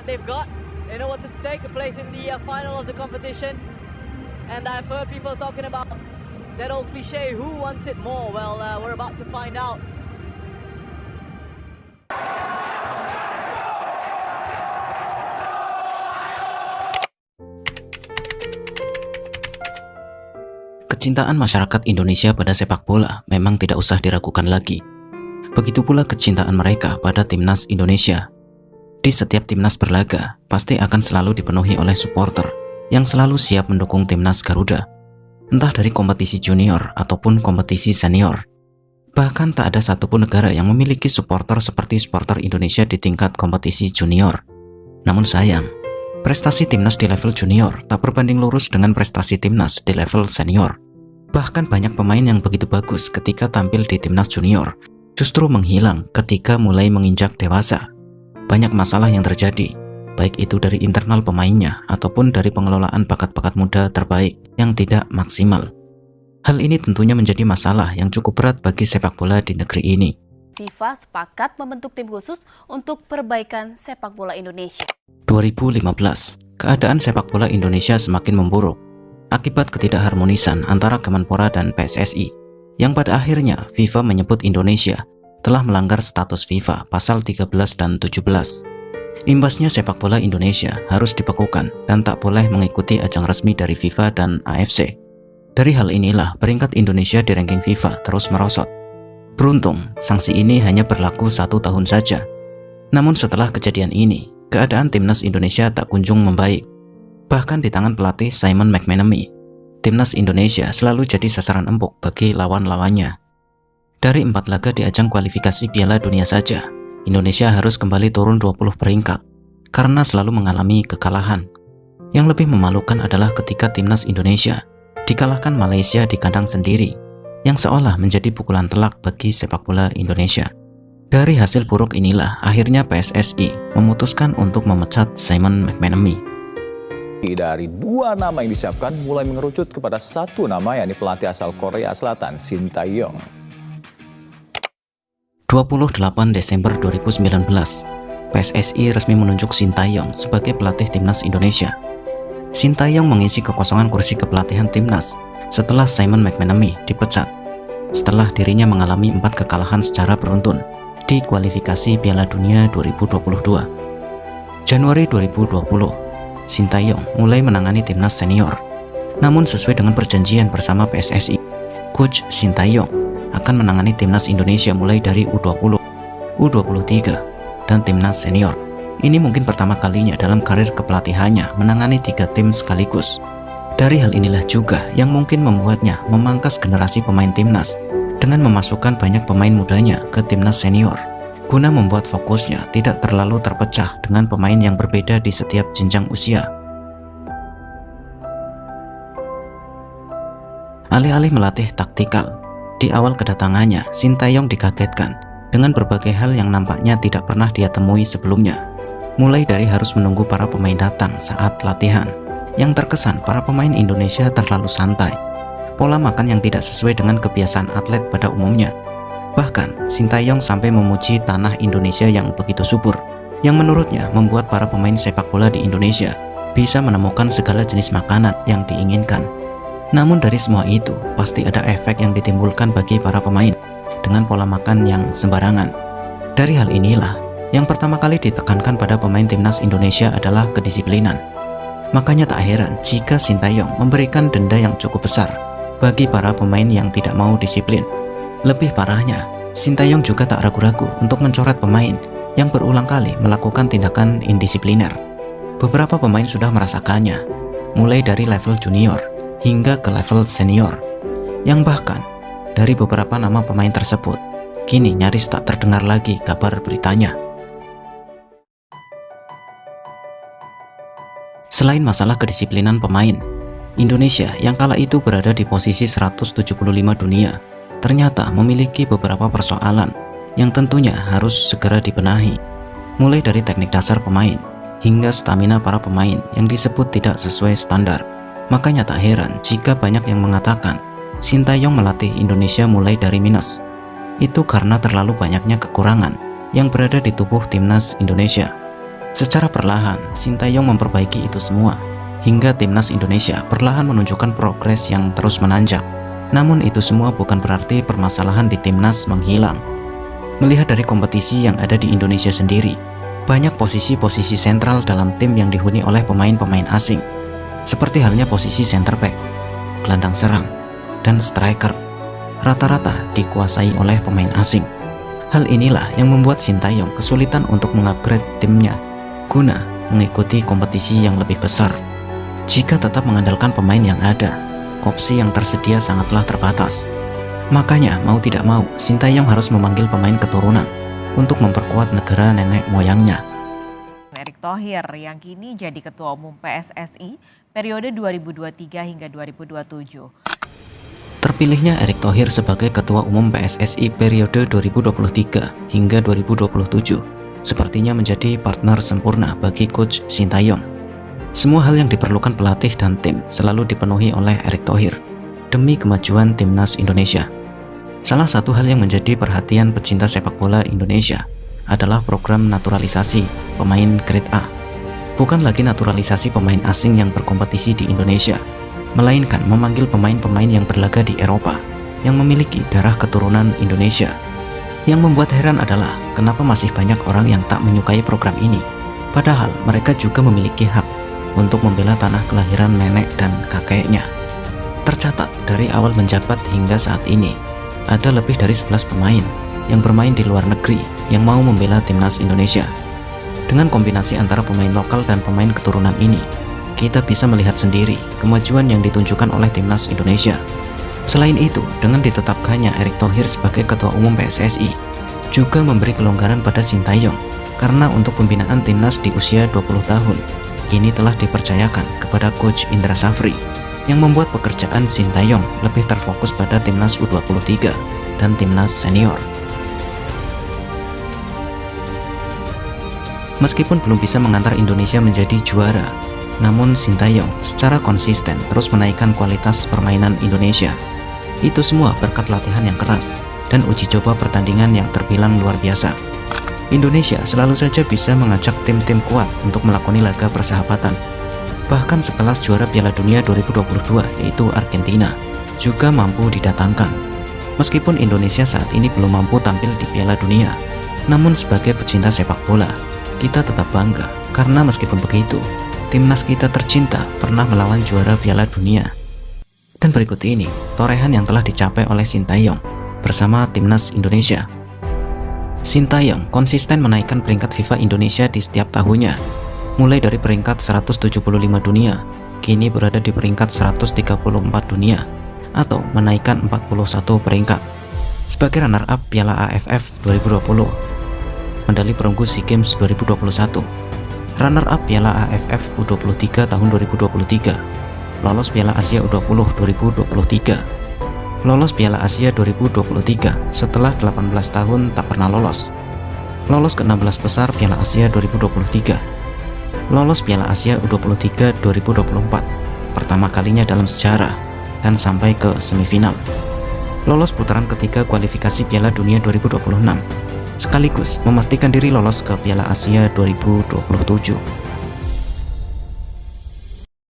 what they've got. They know what's at stake, a place in the final of the competition. And I've heard people talking about that old cliche, who wants it more? Well, we're about to find out. Kecintaan masyarakat Indonesia pada sepak bola memang tidak usah diragukan lagi. Begitu pula kecintaan mereka pada timnas Indonesia. Di setiap timnas berlaga, pasti akan selalu dipenuhi oleh supporter yang selalu siap mendukung timnas Garuda, entah dari kompetisi junior ataupun kompetisi senior. Bahkan tak ada satupun negara yang memiliki supporter seperti supporter Indonesia di tingkat kompetisi junior. Namun sayang, prestasi timnas di level junior tak berbanding lurus dengan prestasi timnas di level senior. Bahkan banyak pemain yang begitu bagus ketika tampil di timnas junior justru menghilang ketika mulai menginjak dewasa. Banyak masalah yang terjadi, baik itu dari internal pemainnya ataupun dari pengelolaan bakat-bakat muda terbaik yang tidak maksimal. Hal ini tentunya menjadi masalah yang cukup berat bagi sepak bola di negeri ini. FIFA sepakat membentuk tim khusus untuk perbaikan sepak bola Indonesia. 2015, keadaan sepak bola Indonesia semakin memburuk akibat ketidakharmonisan antara Kemenpora dan PSSI, yang pada akhirnya FIFA menyebut Indonesia telah melanggar status FIFA pasal 13 dan 17. Imbasnya sepak bola Indonesia harus dibekukan dan tak boleh mengikuti ajang resmi dari FIFA dan AFC. Dari hal inilah peringkat Indonesia di ranking FIFA terus merosot. Beruntung, sanksi ini hanya berlaku 1 tahun saja. Namun setelah kejadian ini, keadaan timnas Indonesia tak kunjung membaik. Bahkan di tangan pelatih Simon McManamy, timnas Indonesia selalu jadi sasaran empuk bagi lawan-lawannya. Dari 4 laga di ajang kualifikasi Piala Dunia saja, Indonesia harus kembali turun 20 peringkat karena selalu mengalami kekalahan. Yang lebih memalukan adalah ketika timnas Indonesia dikalahkan Malaysia di kandang sendiri, yang seolah menjadi pukulan telak bagi sepak bola Indonesia. Dari hasil buruk inilah akhirnya PSSI memutuskan untuk memecat Simon McManamy. Dari 2 nama yang disiapkan mulai mengerucut kepada 1 nama, yakni pelatih asal Korea Selatan, Shin Tae-yong. 28 Desember 2019, PSSI resmi menunjuk Shin Tae-yong sebagai pelatih timnas Indonesia. Shin Tae-yong mengisi kekosongan kursi kepelatihan timnas setelah Simon McManamy dipecat, setelah dirinya mengalami 4 kekalahan secara beruntun di kualifikasi Piala Dunia 2022. Januari 2020, Shin Tae-yong mulai menangani timnas senior. Namun sesuai dengan perjanjian bersama PSSI, Coach Shin Tae-yong akan menangani timnas Indonesia mulai dari U20, U23, dan timnas senior. Ini mungkin pertama kalinya dalam karir kepelatihannya menangani 3 tim sekaligus. Dari hal inilah juga yang mungkin membuatnya memangkas generasi pemain timnas dengan memasukkan banyak pemain mudanya ke timnas senior, guna membuat fokusnya tidak terlalu terpecah dengan pemain yang berbeda di setiap jenjang usia. Alih-alih melatih taktikal, di awal kedatangannya, Shin Tae-yong dikagetkan dengan berbagai hal yang nampaknya tidak pernah dia temui sebelumnya. Mulai dari harus menunggu para pemain datang saat latihan, yang terkesan para pemain Indonesia terlalu santai, pola makan yang tidak sesuai dengan kebiasaan atlet pada umumnya. Bahkan, Shin Tae-yong sampai memuji tanah Indonesia yang begitu subur, yang menurutnya membuat para pemain sepak bola di Indonesia bisa menemukan segala jenis makanan yang diinginkan. Namun dari semua itu, pasti ada efek yang ditimbulkan bagi para pemain dengan pola makan yang sembarangan. Dari hal inilah, yang pertama kali ditekankan pada pemain timnas Indonesia adalah kedisiplinan. Makanya tak heran jika Shin Tae-yong memberikan denda yang cukup besar bagi para pemain yang tidak mau disiplin. Lebih parahnya, Shin Tae-yong juga tak ragu-ragu untuk mencoret pemain yang berulang kali melakukan tindakan indisipliner. Beberapa pemain sudah merasakannya, mulai dari level junior hingga ke level senior, yang bahkan dari beberapa nama pemain tersebut kini nyaris tak terdengar lagi kabar beritanya. Selain masalah kedisiplinan pemain, Indonesia yang kala itu berada di posisi 175 dunia ternyata memiliki beberapa persoalan yang tentunya harus segera dibenahi, mulai dari teknik dasar pemain hingga stamina para pemain yang disebut tidak sesuai standar. Makanya tak heran jika banyak yang mengatakan Shin Tae-yong melatih Indonesia mulai dari minus. Itu karena terlalu banyaknya kekurangan yang berada di tubuh timnas Indonesia. Secara perlahan, Sintayong memperbaiki itu semua, hingga timnas Indonesia perlahan menunjukkan progres yang terus menanjak. Namun itu semua bukan berarti permasalahan di timnas menghilang. Melihat dari kompetisi yang ada di Indonesia sendiri, banyak posisi-posisi sentral dalam tim yang dihuni oleh pemain-pemain asing, seperti halnya posisi center back, gelandang serang, dan striker, rata-rata dikuasai oleh pemain asing. Hal inilah yang membuat Sintayong kesulitan untuk mengupgrade timnya guna mengikuti kompetisi yang lebih besar. Jika tetap mengandalkan pemain yang ada, opsi yang tersedia sangatlah terbatas. Makanya mau tidak mau, Sintayong harus memanggil pemain keturunan untuk memperkuat negara nenek moyangnya. Erick Thohir yang kini jadi Ketua Umum PSSI periode 2023 hingga 2027. Terpilihnya Erick Thohir sebagai Ketua Umum PSSI periode 2023 hingga 2027 sepertinya menjadi partner sempurna bagi Coach Sintayong. Semua hal yang diperlukan pelatih dan tim selalu dipenuhi oleh Erick Thohir demi kemajuan timnas Indonesia. Salah satu hal yang menjadi perhatian pecinta sepak bola Indonesia adalah program naturalisasi pemain grade A. Bukan lagi naturalisasi pemain asing yang berkompetisi di Indonesia, melainkan memanggil pemain-pemain yang berlaga di Eropa yang memiliki darah keturunan Indonesia. Yang membuat heran adalah kenapa masih banyak orang yang tak menyukai program ini, padahal mereka juga memiliki hak untuk membela tanah kelahiran nenek dan kakeknya. Tercatat dari awal menjabat hingga saat ini, ada lebih dari 11 pemain yang bermain di luar negeri yang mau membela timnas Indonesia. Dengan kombinasi antara pemain lokal dan pemain keturunan ini, kita bisa melihat sendiri kemajuan yang ditunjukkan oleh timnas Indonesia. Selain itu, dengan ditetapkannya Erick Thohir sebagai Ketua Umum PSSI, juga memberi kelonggaran pada Sintayong, karena untuk pembinaan timnas di usia 20 tahun, kini telah dipercayakan kepada Coach Indra Safri, yang membuat pekerjaan Sintayong lebih terfokus pada timnas U23 dan timnas senior. Meskipun belum bisa mengantar Indonesia menjadi juara, namun Sintayong secara konsisten terus menaikkan kualitas permainan Indonesia. Itu semua berkat latihan yang keras dan uji coba pertandingan yang terbilang luar biasa. Indonesia selalu saja bisa mengajak tim-tim kuat untuk melakoni laga persahabatan. Bahkan sekelas juara Piala Dunia 2022 yaitu Argentina juga mampu didatangkan. Meskipun Indonesia saat ini belum mampu tampil di Piala Dunia, namun sebagai pecinta sepak bola, kita tetap bangga karena meskipun begitu, timnas kita tercinta pernah melawan juara Piala Dunia. Dan berikut ini torehan yang telah dicapai oleh Sintayong bersama timnas Indonesia. Sintayong konsisten menaikkan peringkat FIFA Indonesia di setiap tahunnya, mulai dari peringkat 175 dunia, kini berada di peringkat 134 dunia, atau menaikkan 41 peringkat. Sebagai runner-up Piala AFF 2020, medali perunggu SEA Games 2021, runner-up Piala AFF U23 tahun 2023, lolos Piala Asia U20 2023, lolos Piala Asia 2023 setelah 18 tahun tak pernah lolos ke 16 besar Piala Asia 2023, lolos Piala Asia U23 2024 pertama kalinya dalam sejarah dan sampai ke semifinal, lolos putaran ketiga kualifikasi Piala Dunia 2026, sekaligus memastikan diri lolos ke Piala Asia 2027.